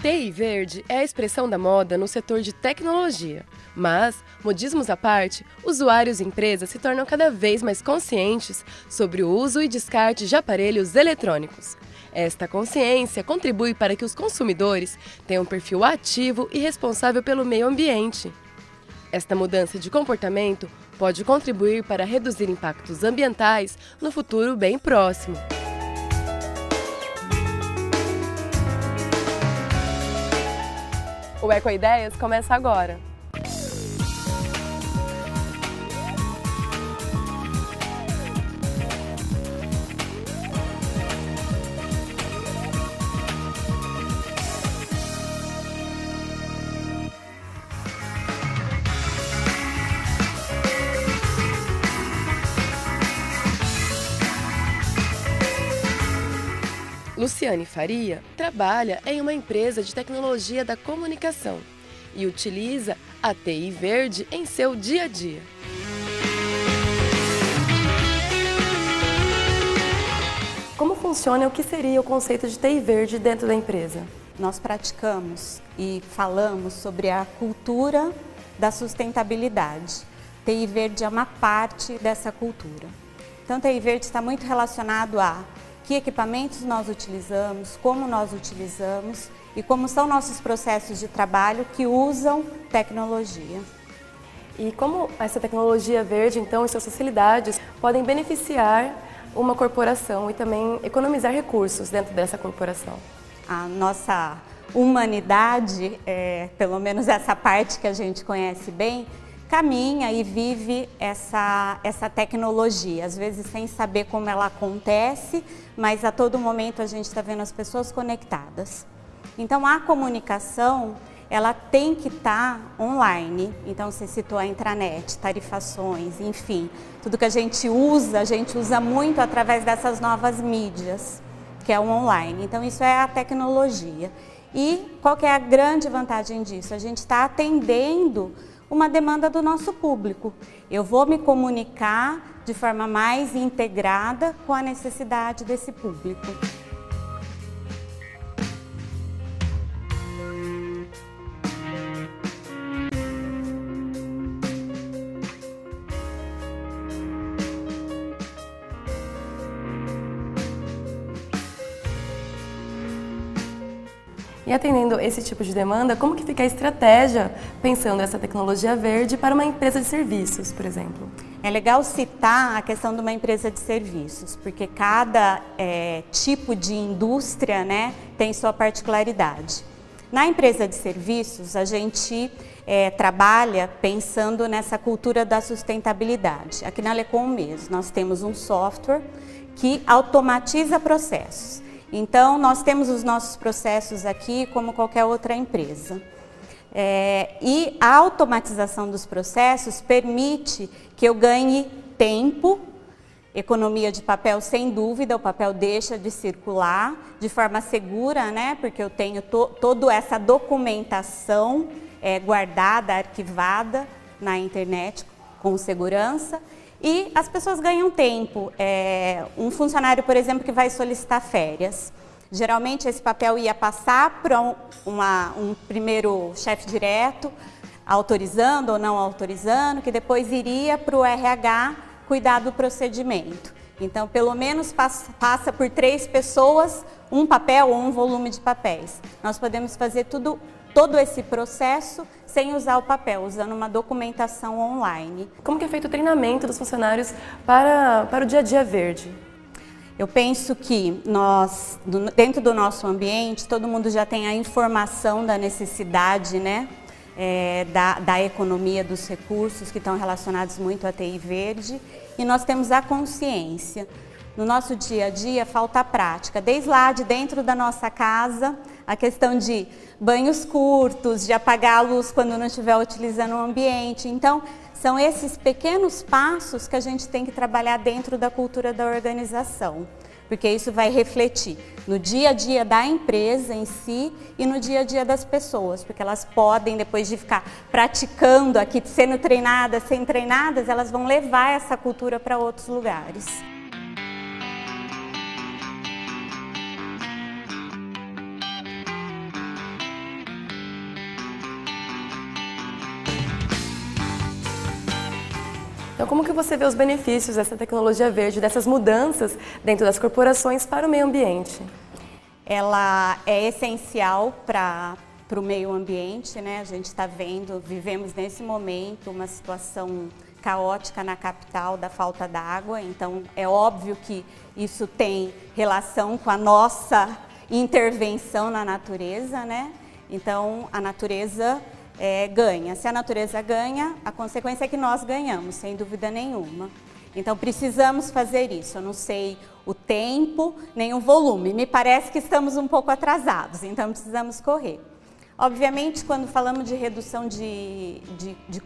TI verde é a expressão da moda no setor de tecnologia. Mas, modismos à parte, usuários e empresas se tornam cada vez mais conscientes sobre o uso e descarte de aparelhos eletrônicos. Esta consciência contribui para que os consumidores tenham um perfil ativo e responsável pelo meio ambiente. Esta mudança de comportamento pode contribuir para reduzir impactos ambientais no futuro bem próximo. O Ecoideias começa agora. Luciane Faria trabalha em uma empresa de tecnologia da comunicação e utiliza a TI verde em seu dia a dia. Como funciona e o que seria o conceito de TI verde dentro da empresa? Nós praticamos e falamos sobre a cultura da sustentabilidade. TI verde é uma parte dessa cultura. Então, TI verde está muito relacionado a que equipamentos nós utilizamos, como nós utilizamos e como são nossos processos de trabalho que usam tecnologia. E como essa tecnologia verde, então, e suas facilidades podem beneficiar uma corporação e também economizar recursos dentro dessa corporação? A nossa humanidade, pelo menos essa parte que a gente conhece bem, caminha e vive essa tecnologia, às vezes sem saber como ela acontece, mas a todo momento a gente está vendo as pessoas conectadas. Então a comunicação, ela tem que estar online, então você citou a intranet, tarifações, enfim, tudo que a gente usa muito através dessas novas mídias, que é o online, então isso é a tecnologia. E qual que é a grande vantagem disso? A gente está atendendo uma demanda do nosso público. Eu vou me comunicar de forma mais integrada com a necessidade desse público. E atendendo esse tipo de demanda, como que fica a estratégia pensando essa tecnologia verde para uma empresa de serviços, por exemplo? É legal citar a questão de uma empresa de serviços, porque cada tipo de indústria, né, tem sua particularidade. Na empresa de serviços, a gente trabalha pensando nessa cultura da sustentabilidade. Aqui na Lecom mesmo, nós temos um software que automatiza processos. Então, nós temos os nossos processos aqui como qualquer outra empresa. E a automatização dos processos permite que eu ganhe tempo, economia de papel sem dúvida, o papel deixa de circular de forma segura, né? Porque eu tenho toda essa documentação guardada, arquivada na internet com segurança. E as pessoas ganham tempo. Um funcionário, por exemplo, que vai solicitar férias. Geralmente esse papel ia passar para um primeiro chefe direto, autorizando ou não autorizando, que depois iria para o RH cuidar do procedimento. Então, pelo menos passa por 3 pessoas, um papel ou um volume de papéis. Nós podemos fazer todo esse processo sem usar o papel, usando uma documentação online. Como que é feito o treinamento dos funcionários para o dia a dia verde? Eu penso que nós, dentro do nosso ambiente, todo mundo já tem a informação da necessidade, né, da economia dos recursos que estão relacionados muito à TI verde, e nós temos a consciência. No nosso dia a dia falta a prática, desde lá de dentro da nossa casa, a questão de banhos curtos, de apagar a luz quando não estiver utilizando o ambiente. Então, são esses pequenos passos que a gente tem que trabalhar dentro da cultura da organização, porque isso vai refletir no dia a dia da empresa em si e no dia a dia das pessoas, porque elas podem, depois de ficar praticando aqui, sendo treinadas, sem treinadas, elas vão levar essa cultura para outros lugares. Então, como que você vê os benefícios dessa tecnologia verde, dessas mudanças dentro das corporações para o meio ambiente? Ela é essencial para o meio ambiente, né? A gente está vivemos nesse momento uma situação caótica na capital da falta d'água, então é óbvio que isso tem relação com a nossa intervenção na natureza, né? Então a natureza ganha. Se a natureza ganha, a consequência é que nós ganhamos, sem dúvida nenhuma. Então precisamos fazer isso. Eu não sei o tempo, nem o volume. Me parece que estamos um pouco atrasados, então precisamos correr. Obviamente, quando falamos de redução de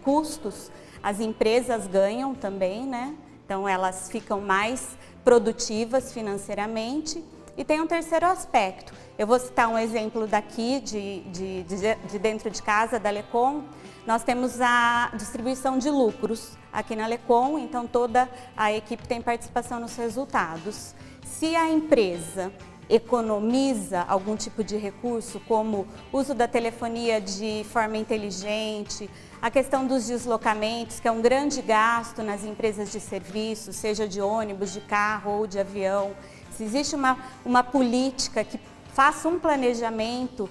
custos, as empresas ganham também, né? Então elas ficam mais produtivas financeiramente. E tem um terceiro aspecto. Eu vou citar um exemplo daqui, de dentro de casa, da Lecom. Nós temos a distribuição de lucros aqui na Lecom, então toda a equipe tem participação nos resultados. Se a empresa economiza algum tipo de recurso, como uso da telefonia de forma inteligente, a questão dos deslocamentos, que é um grande gasto nas empresas de serviço, seja de ônibus, de carro ou de avião, se existe uma política que faça um planejamento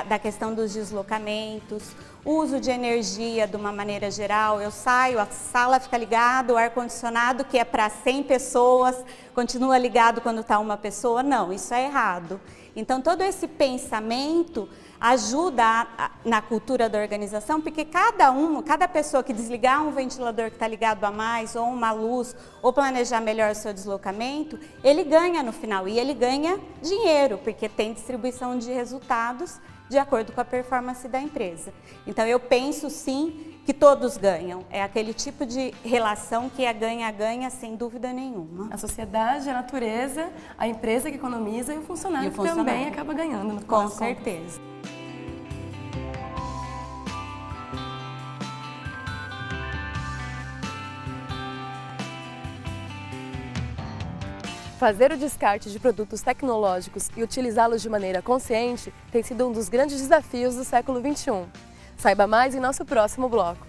da questão dos deslocamentos, uso de energia de uma maneira geral, eu saio, a sala fica ligada, o ar-condicionado que é para 100 pessoas, continua ligado quando está uma pessoa, não, isso é errado. Então todo esse pensamento ajuda na cultura da organização, porque cada pessoa que desligar um ventilador que está ligado a mais, ou uma luz, ou planejar melhor o seu deslocamento, ele ganha no final, e ele ganha dinheiro, porque tem distribuição de resultados de acordo com a performance da empresa. Então eu penso sim que todos ganham, é aquele tipo de relação que é ganha-ganha sem dúvida nenhuma. A sociedade, a natureza, a empresa que economiza e o funcionário que também acaba ganhando. No Com certeza. Fazer o descarte de produtos tecnológicos e utilizá-los de maneira consciente tem sido um dos grandes desafios do século XXI. Saiba mais em nosso próximo bloco.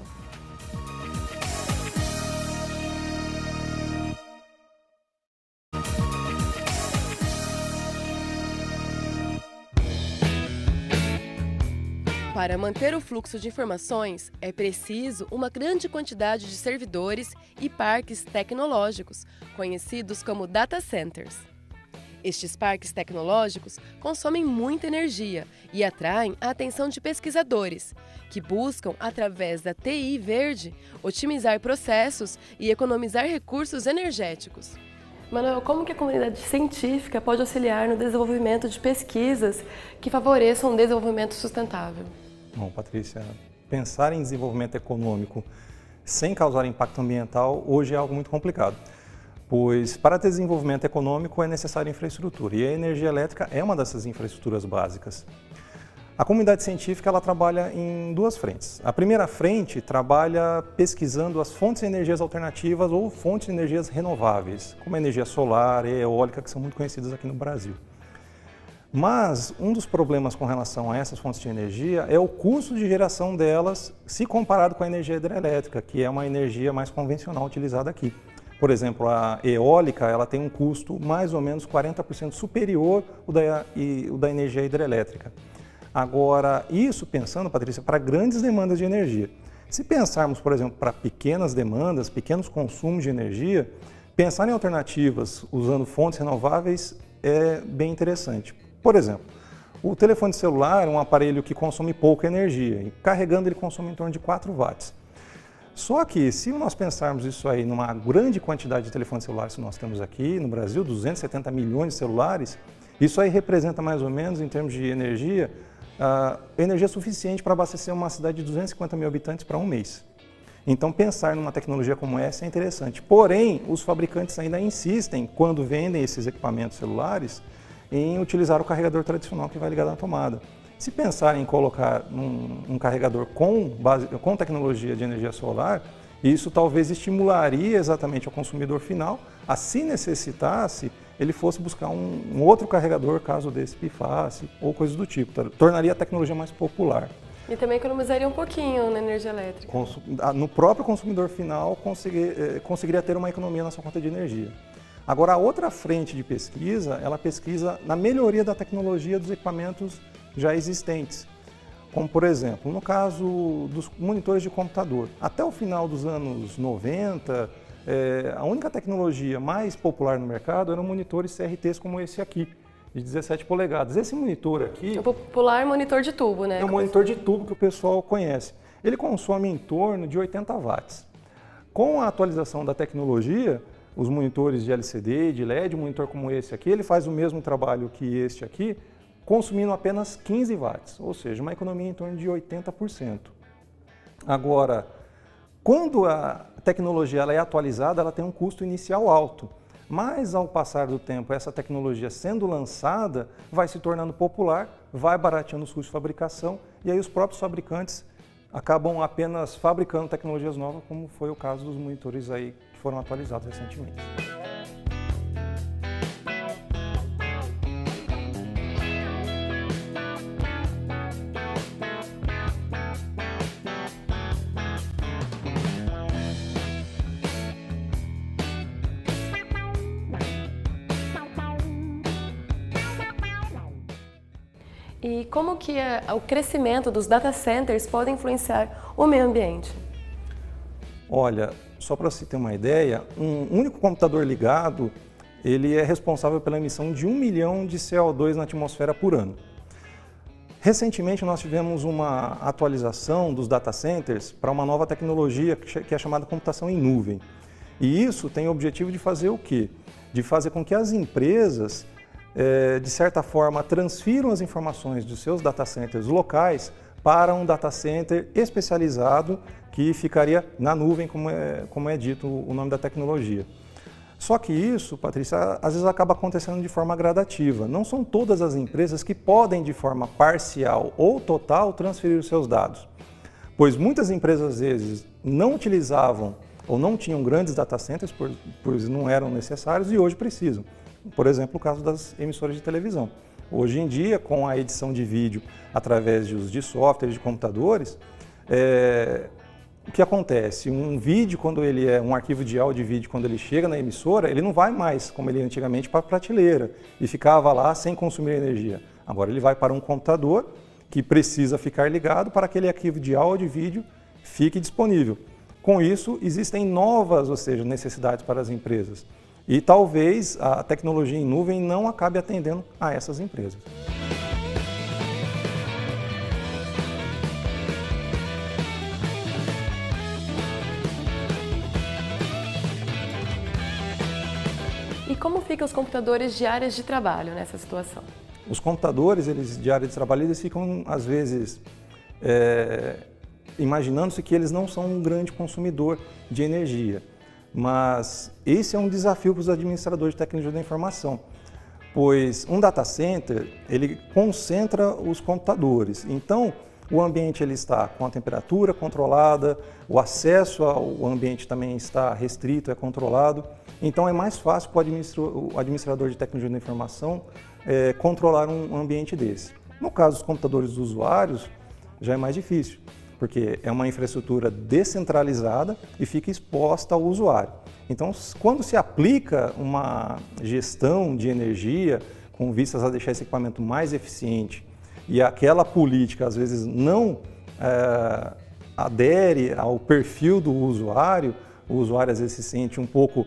Para manter o fluxo de informações, é preciso uma grande quantidade de servidores e parques tecnológicos, conhecidos como data centers. Estes parques tecnológicos consomem muita energia e atraem a atenção de pesquisadores, que buscam, através da TI verde, otimizar processos e economizar recursos energéticos. Manuel, como que a comunidade científica pode auxiliar no desenvolvimento de pesquisas que favoreçam o desenvolvimento sustentável? Bom, Patrícia, pensar em desenvolvimento econômico sem causar impacto ambiental hoje é algo muito complicado, pois para ter desenvolvimento econômico é necessária infraestrutura e a energia elétrica é uma dessas infraestruturas básicas. A comunidade científica ela trabalha em duas frentes. A primeira frente trabalha pesquisando as fontes de energias alternativas ou fontes de energias renováveis, como a energia solar e eólica, que são muito conhecidas aqui no Brasil. Mas um dos problemas com relação a essas fontes de energia é o custo de geração delas se comparado com a energia hidrelétrica, que é uma energia mais convencional utilizada aqui. Por exemplo, a eólica ela tem um custo mais ou menos 40% superior ao da energia hidrelétrica. Agora, isso pensando, Patrícia, para grandes demandas de energia. Se pensarmos, por exemplo, para pequenas demandas, pequenos consumos de energia, pensar em alternativas usando fontes renováveis é bem interessante. Por exemplo, o telefone celular é um aparelho que consome pouca energia, e carregando ele consome em torno de 4 watts. Só que, se nós pensarmos isso aí numa grande quantidade de telefones celulares que nós temos aqui no Brasil, 270 milhões de celulares, isso aí representa mais ou menos, em termos de energia, energia suficiente para abastecer uma cidade de 250 mil habitantes para um mês. Então, pensar numa tecnologia como essa é interessante. Porém, os fabricantes ainda insistem, quando vendem esses equipamentos celulares, em utilizar o carregador tradicional que vai ligado na tomada. Se pensar em colocar um carregador com tecnologia de energia solar, isso talvez estimularia exatamente o consumidor final a, se necessitasse, ele fosse buscar um outro carregador caso desse pifasse ou coisas do tipo. Tornaria a tecnologia mais popular. E também economizaria um pouquinho na energia elétrica. No próprio consumidor final, conseguiria ter uma economia na sua conta de energia. Agora, a outra frente de pesquisa, ela pesquisa na melhoria da tecnologia dos equipamentos já existentes. Como, por exemplo, no caso dos monitores de computador. Até o final dos anos 90, a única tecnologia mais popular no mercado eram monitores CRTs como esse aqui, de 17 polegadas. Esse monitor aqui... O popular monitor de tubo, né? É o monitor de tubo que o pessoal conhece. Ele consome em torno de 80 watts. Com a atualização da tecnologia, os monitores de LCD, de LED, um monitor como esse aqui, ele faz o mesmo trabalho que este aqui, consumindo apenas 15 watts, ou seja, uma economia em torno de 80%. Agora, quando a tecnologia ela é atualizada, ela tem um custo inicial alto, mas ao passar do tempo, essa tecnologia sendo lançada, vai se tornando popular, vai barateando os custos de fabricação, e aí os próprios fabricantes acabam apenas fabricando tecnologias novas, como foi o caso dos monitores aí que foram atualizados recentemente. E como que o crescimento dos data centers pode influenciar o meio ambiente? Olha, só para você ter uma ideia, um único computador ligado, ele é responsável pela emissão de 1 milhão de CO2 na atmosfera por ano. Recentemente nós tivemos uma atualização dos data centers para uma nova tecnologia que é chamada computação em nuvem. E isso tem o objetivo de fazer o quê? De fazer com que as empresas de certa forma, transfiram as informações dos seus data centers locais para um data center especializado que ficaria na nuvem, como é dito o nome da tecnologia. Só que isso, Patrícia, às vezes acaba acontecendo de forma gradativa. Não são todas as empresas que podem, de forma parcial ou total, transferir os seus dados. Pois muitas empresas, às vezes, não utilizavam ou não tinham grandes data centers, pois não eram necessários e hoje precisam. Por exemplo, o caso das emissoras de televisão. Hoje em dia, com a edição de vídeo através de softwares, de computadores, o que acontece? Um vídeo, quando ele é um arquivo de áudio e vídeo, quando ele chega na emissora, ele não vai mais, como ele antigamente, para a prateleira e ficava lá sem consumir energia. Agora ele vai para um computador que precisa ficar ligado para que aquele arquivo de áudio e vídeo fique disponível. Com isso, existem novas, ou seja, necessidades para as empresas. E talvez a tecnologia em nuvem não acabe atendendo a essas empresas. E como ficam os computadores de áreas de trabalho nessa situação? Os computadores de área de trabalho, eles ficam, às vezes, imaginando-se que eles não são um grande consumidor de energia. Mas esse é um desafio para os administradores de tecnologia da informação, pois um data center, ele concentra os computadores. Então, o ambiente ele está com a temperatura controlada, o acesso ao ambiente também está restrito, é controlado. Então, é mais fácil para o administrador de tecnologia da informação controlar um ambiente desse. No caso dos computadores dos usuários, já é mais difícil, porque é uma infraestrutura descentralizada e fica exposta ao usuário. Então, quando se aplica uma gestão de energia com vistas a deixar esse equipamento mais eficiente e aquela política, às vezes, não adere ao perfil do usuário, o usuário, às vezes, se sente um pouco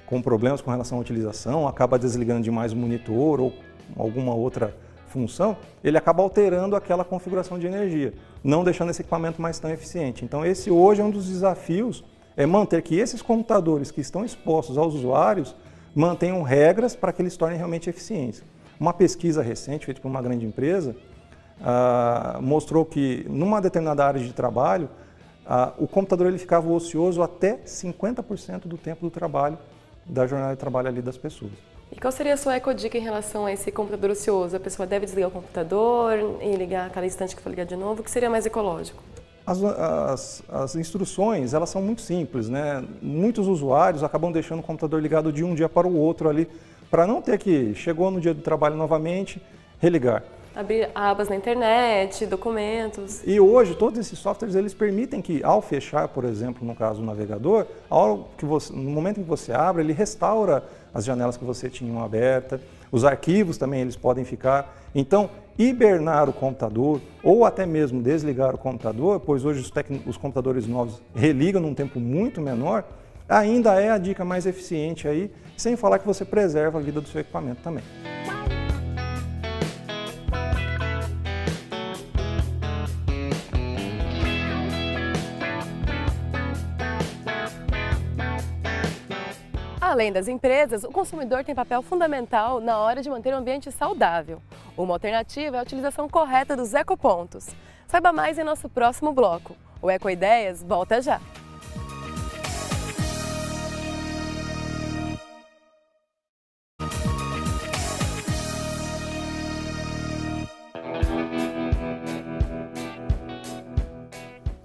com problemas com relação à utilização, acaba desligando demais o monitor ou alguma outra função, ele acaba alterando aquela configuração de energia, não deixando esse equipamento mais tão eficiente. Então esse hoje é um dos desafios, é manter que esses computadores que estão expostos aos usuários mantenham regras para que eles se tornem realmente eficientes. Uma pesquisa recente feita por uma grande empresa mostrou que numa determinada área de trabalho, o computador ele ficava ocioso até 50% do tempo do trabalho, da jornada de trabalho ali das pessoas. E qual seria a sua ecodica em relação a esse computador ocioso? A pessoa deve desligar o computador e ligar a cada instante que for ligar de novo? O que seria mais ecológico? As instruções, elas são muito simples, né? Muitos usuários acabam deixando o computador ligado de um dia para o outro ali, para não ter que, chegou no dia do trabalho novamente, religar. Abrir abas na internet, documentos. E hoje todos esses softwares eles permitem que ao fechar, por exemplo, no caso do navegador, no momento em que você abre, ele restaura as janelas que você tinha abertas, os arquivos também eles podem ficar. Então, hibernar o computador ou até mesmo desligar o computador, pois hoje os computadores novos religam num tempo muito menor, ainda é a dica mais eficiente aí, sem falar que você preserva a vida do seu equipamento também. Além das empresas, o consumidor tem papel fundamental na hora de manter um ambiente saudável. Uma alternativa é a utilização correta dos ecopontos. Saiba mais em nosso próximo bloco. O Ecoideias volta já!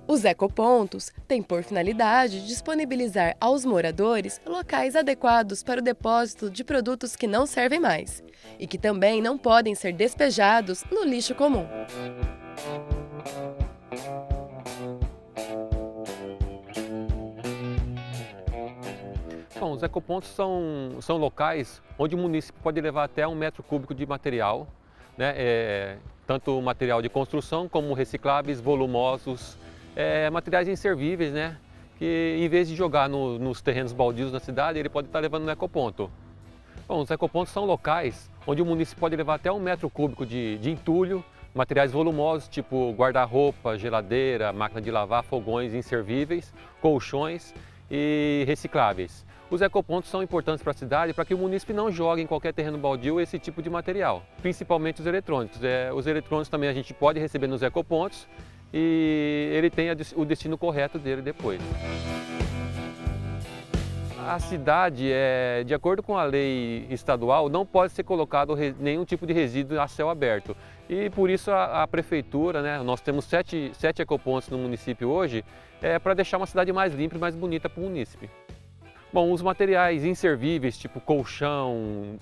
Os ecopontos têm por finalidade disponibilizar aos moradores locais adequados para o depósito de produtos que não servem mais e que também não podem ser despejados no lixo comum. Bom, os ecopontos são locais onde o município pode levar até 1 metro cúbico de material, né? Tanto material de construção como recicláveis, volumosos, materiais inservíveis, né? Que em vez de jogar nos terrenos baldios da cidade, ele pode estar levando no ecoponto. Bom, os ecopontos são locais onde o município pode levar até 1 metro cúbico de entulho, materiais volumosos, tipo guarda-roupa, geladeira, máquina de lavar, fogões inservíveis, colchões e recicláveis. Os ecopontos são importantes para a cidade para que o município não jogue em qualquer terreno baldio esse tipo de material, principalmente os eletrônicos. Os eletrônicos também a gente pode receber nos ecopontos e ele tem o destino correto dele depois. A cidade, de acordo com a lei estadual, não pode ser colocado nenhum tipo de resíduo a céu aberto. E por isso a prefeitura, né, nós temos sete ecopontos no município hoje, para deixar uma cidade mais limpa e mais bonita para o município. Bom, os materiais inservíveis, tipo colchão,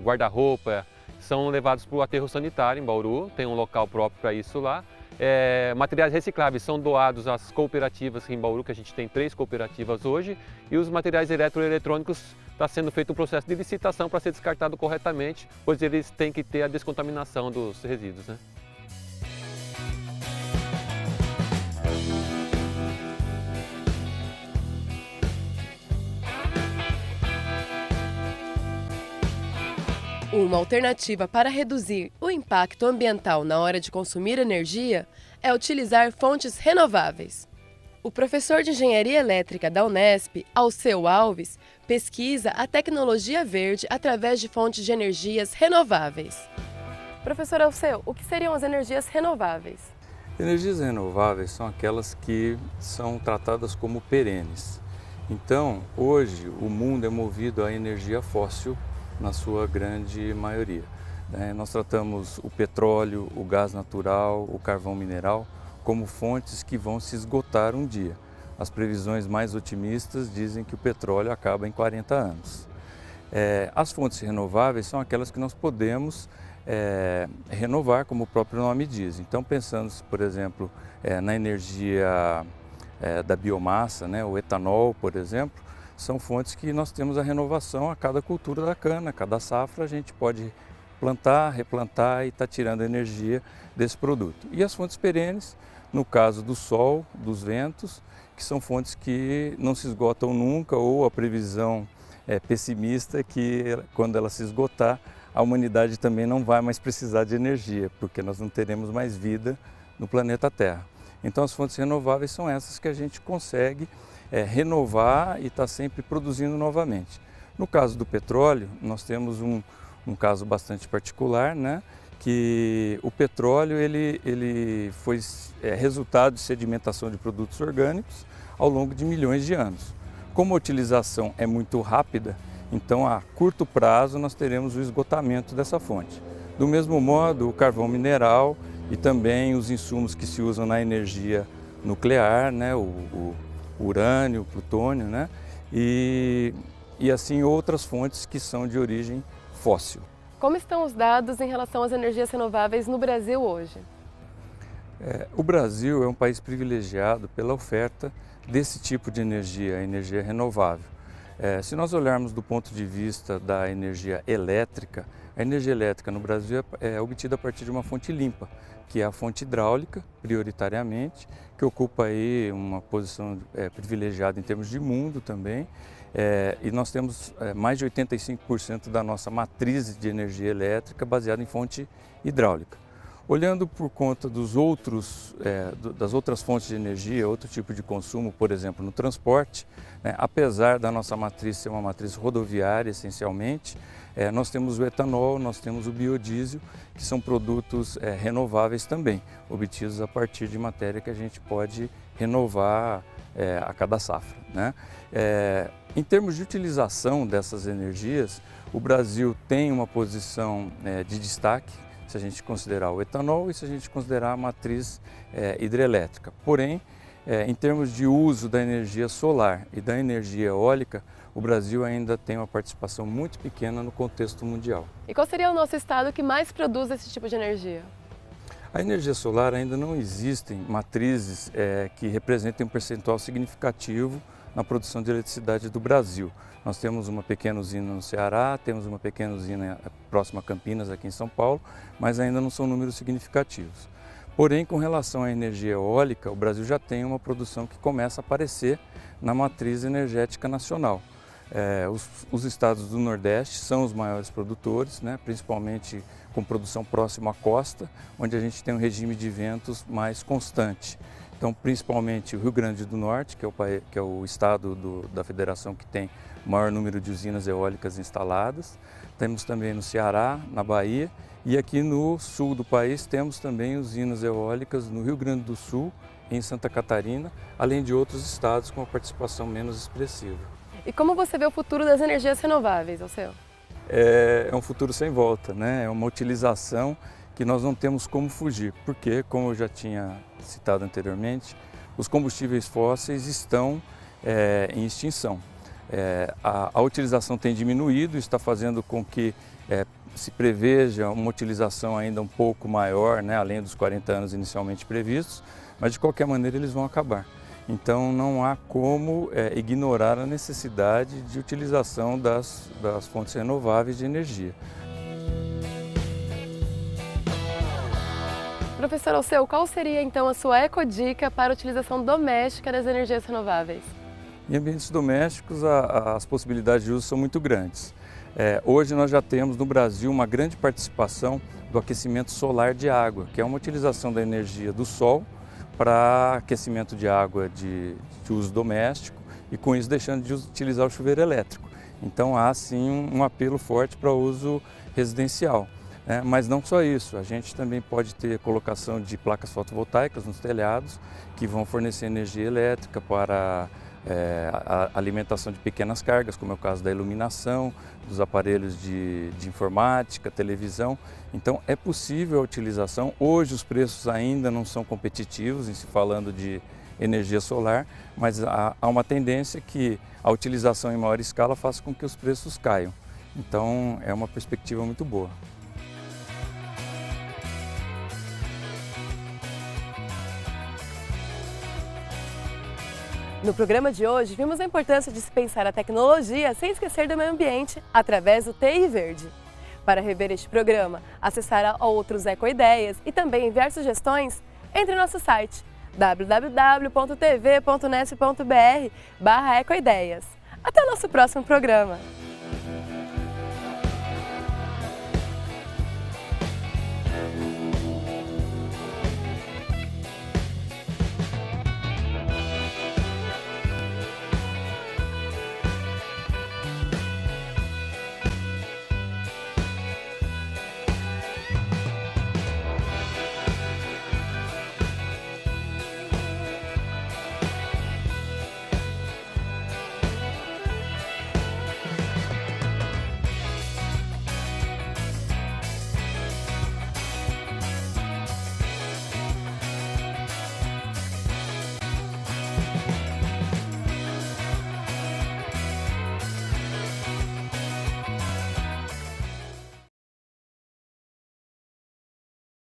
guarda-roupa, são levados para o aterro sanitário em Bauru, tem um local próprio para isso lá. Materiais recicláveis são doados às cooperativas em Bauru, que a gente tem 3 cooperativas hoje, e os materiais eletroeletrônicos está sendo feito um processo de licitação para ser descartado corretamente, pois eles têm que ter a descontaminação dos resíduos, né? Uma alternativa para reduzir o impacto ambiental na hora de consumir energia é utilizar fontes renováveis. O professor de Engenharia Elétrica da Unesp, Alceu Alves, pesquisa a tecnologia verde através de fontes de energias renováveis. Professor Alceu, o que seriam as energias renováveis? Energias renováveis são aquelas que são tratadas como perenes. Então, hoje, o mundo é movido à energia fóssil, na sua grande maioria. Nós tratamos o petróleo, o gás natural, o carvão mineral como fontes que vão se esgotar um dia. As previsões mais otimistas dizem que o petróleo acaba em 40 anos. As fontes renováveis são aquelas que nós podemos renovar, como o próprio nome diz. Então, pensando, por exemplo, na energia da biomassa, né, o etanol, por exemplo, são fontes que nós temos a renovação a cada cultura da cana, a cada safra a gente pode plantar, replantar e está tirando energia desse produto. E as fontes perenes, no caso do sol, dos ventos, que são fontes que não se esgotam nunca, ou a previsão é pessimista que quando ela se esgotar, a humanidade também não vai mais precisar de energia, porque nós não teremos mais vida no planeta Terra. Então as fontes renováveis são essas que a gente consegue renovar e está sempre produzindo novamente. No caso do petróleo, nós temos um caso bastante particular, né? Que o petróleo ele foi resultado de sedimentação de produtos orgânicos ao longo de milhões de anos. Como a utilização é muito rápida, então a curto prazo nós teremos o esgotamento dessa fonte. Do mesmo modo, o carvão mineral e também os insumos que se usam na energia nuclear, né? O urânio, o plutônio, né? E assim outras fontes que são de origem fóssil. Como estão os dados em relação às energias renováveis no Brasil hoje? O Brasil é um país privilegiado pela oferta desse tipo de energia, a energia renovável. Se nós olharmos do ponto de vista da energia elétrica, a energia elétrica no Brasil é obtida a partir de uma fonte limpa, que é a fonte hidráulica, prioritariamente, que ocupa aí uma posição privilegiada em termos de mundo também. E nós temos mais de 85% da nossa matriz de energia elétrica baseada em fonte hidráulica. Olhando por conta das outras fontes de energia, outro tipo de consumo, por exemplo, no transporte, apesar da nossa matriz ser uma matriz rodoviária, essencialmente, nós temos o etanol, nós temos o biodiesel, que são produtos renováveis também, obtidos a partir de matéria que a gente pode renovar a cada safra, né? Em termos de utilização dessas energias, o Brasil tem uma posição de destaque, se a gente considerar o etanol e se a gente considerar a matriz hidrelétrica. Porém, em termos de uso da energia solar e da energia eólica, o Brasil ainda tem uma participação muito pequena no contexto mundial. E qual seria o nosso estado que mais produz esse tipo de energia? A energia solar ainda não existem matrizes que representem um percentual significativo na produção de eletricidade do Brasil. Nós temos uma pequena usina no Ceará, temos uma pequena usina próxima a Campinas, aqui em São Paulo, mas ainda não são números significativos. Porém, com relação à energia eólica, o Brasil já tem uma produção que começa a aparecer na matriz energética nacional. Os estados do Nordeste são os maiores produtores, né, principalmente com produção próxima à costa, onde a gente tem um regime de ventos mais constante. Então, principalmente o Rio Grande do Norte, que é o estado da federação que tem o maior número de usinas eólicas instaladas. Temos também no Ceará, na Bahia, e aqui no sul do país temos também usinas eólicas no Rio Grande do Sul, em Santa Catarina, além de outros estados com uma participação menos expressiva. E como você vê o futuro das energias renováveis, Alceu? É um futuro sem volta, né? É uma utilização que nós não temos como fugir, porque, como eu já tinha citado anteriormente, os combustíveis fósseis estão em extinção. A utilização tem diminuído, está fazendo com que se preveja uma utilização ainda um pouco maior, né, além dos 40 anos inicialmente previstos, mas de qualquer maneira eles vão acabar. Então não há como ignorar a necessidade de utilização das fontes renováveis de energia. Professor Alceu, qual seria então a sua ecodica para a utilização doméstica das energias renováveis? Em ambientes domésticos, as possibilidades de uso são muito grandes. Hoje nós já temos no Brasil uma grande participação do aquecimento solar de água, que é uma utilização da energia do sol para aquecimento de água de uso doméstico e com isso deixando de utilizar o chuveiro elétrico. Então há sim um apelo forte para o uso residencial. Mas não só isso, a gente também pode ter colocação de placas fotovoltaicas nos telhados que vão fornecer energia elétrica para a alimentação de pequenas cargas, como é o caso da iluminação, dos aparelhos de informática, televisão. Então é possível a utilização. Hoje os preços ainda não são competitivos em se falando de energia solar, mas há uma tendência que a utilização em maior escala faça com que os preços caiam. Então é uma perspectiva muito boa. No programa de hoje, vimos a importância de se pensar a tecnologia sem esquecer do meio ambiente, através do TI Verde. Para rever este programa, acessar a outros Ecoideias e também enviar sugestões, entre no nosso site www.tv.unesp.br/ecoideias. Até o nosso próximo programa!